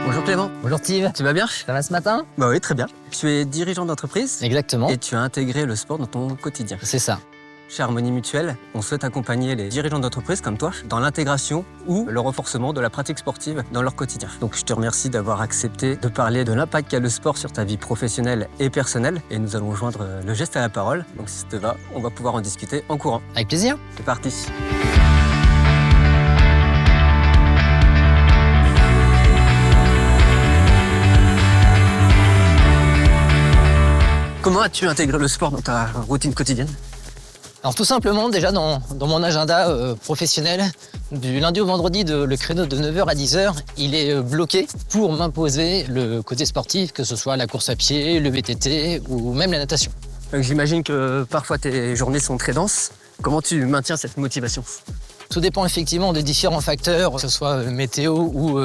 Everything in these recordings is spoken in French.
Bonjour Clément. Bonjour Steve, Tu vas bien? ça va ce matin? Bah oui, très bien. Tu es dirigeant d'entreprise Exactement, et tu as intégré le sport dans ton quotidien. c'est ça. Chez Harmonie Mutuelle, on souhaite accompagner les dirigeants d'entreprise comme toi dans l'intégration ou le renforcement de la pratique sportive dans leur quotidien. Donc je te remercie d'avoir accepté de parler de l'impact qu'a le sport sur ta vie professionnelle et personnelle. Et nous allons joindre le geste à la parole. Donc si ça te va, on va pouvoir en discuter en courant. Avec plaisir. C'est parti. Comment as-tu intégré le sport dans ta routine quotidienne? Alors tout simplement, déjà dans mon agenda professionnel, du lundi au vendredi, le créneau de 9h à 10h, il est bloqué pour m'imposer le côté sportif, que ce soit la course à pied, le VTT ou même la natation. Donc, j'imagine que parfois tes journées sont très denses. Comment tu maintiens cette motivation? Tout dépend effectivement de différents facteurs, que ce soit météo ou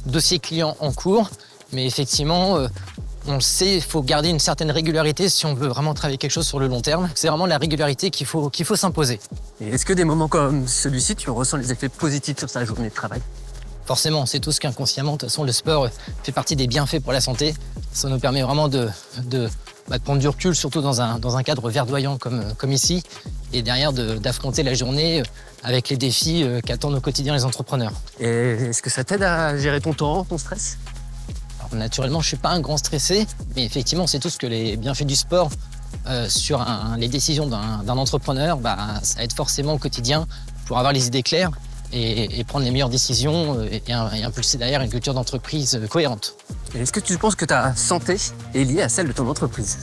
dossier client en cours. Mais effectivement, on le sait, il faut garder une certaine régularité si on veut vraiment travailler quelque chose sur le long terme. C'est vraiment la régularité qu'il faut s'imposer. Et est-ce que des moments comme celui-ci, tu ressens les effets positifs sur ta journée de travail? Forcément, c'est tout ce qu'inconsciemment, de toute façon, le sport fait partie des bienfaits pour la santé. Ça nous permet vraiment de prendre du recul, surtout dans un cadre verdoyant comme ici, et derrière d'affronter la journée avec les défis qu'attendent au quotidien les entrepreneurs. Et est-ce que ça t'aide à gérer ton temps, ton stress? Alors, naturellement, je ne suis pas un grand stressé, mais effectivement, c'est tout ce que les bienfaits du sport sur les décisions d'un entrepreneur, ça aide forcément au quotidien pour avoir les idées claires et prendre les meilleures décisions et impulser derrière une culture d'entreprise cohérente. Et est-ce que tu penses que ta santé est liée à celle de ton entreprise?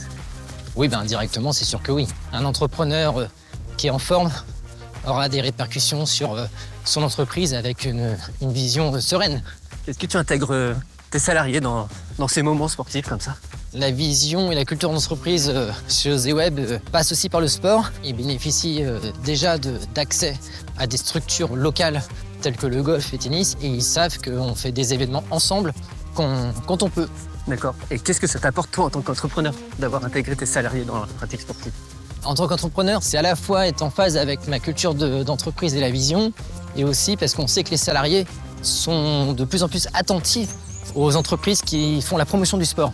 Oui, indirectement, c'est sûr que oui. Un entrepreneur qui est en forme aura des répercussions sur son entreprise avec une vision sereine. Est-ce que tu intègres tes salariés dans ces moments sportifs comme ça? La vision et la culture d'entreprise chez ZWeb passe aussi par le sport. Ils bénéficient déjà d'accès à des structures locales telles que le golf et le tennis et ils savent qu'on fait des événements ensemble quand on peut. D'accord. Et qu'est-ce que ça t'apporte toi en tant qu'entrepreneur d'avoir intégré tes salariés dans la pratique sportive? En tant qu'entrepreneur, c'est à la fois être en phase avec ma culture d'entreprise et la vision et aussi parce qu'on sait que les salariés sont de plus en plus attentifs aux entreprises qui font la promotion du sport.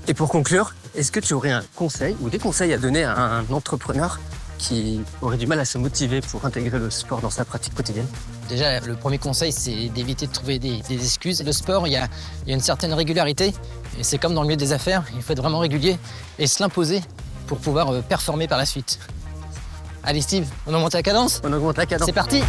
Et pour conclure, est-ce que tu aurais un conseil ou des conseils à donner à un entrepreneur qui aurait du mal à se motiver pour intégrer le sport dans sa pratique quotidienne? Déjà, le premier conseil, c'est d'éviter de trouver des excuses. Le sport, il y a une certaine régularité et c'est comme dans le milieu des affaires, il faut être vraiment régulier et se l'imposer pour pouvoir performer par la suite. Allez Steve, on augmente la cadence? On augmente la cadence. C'est parti!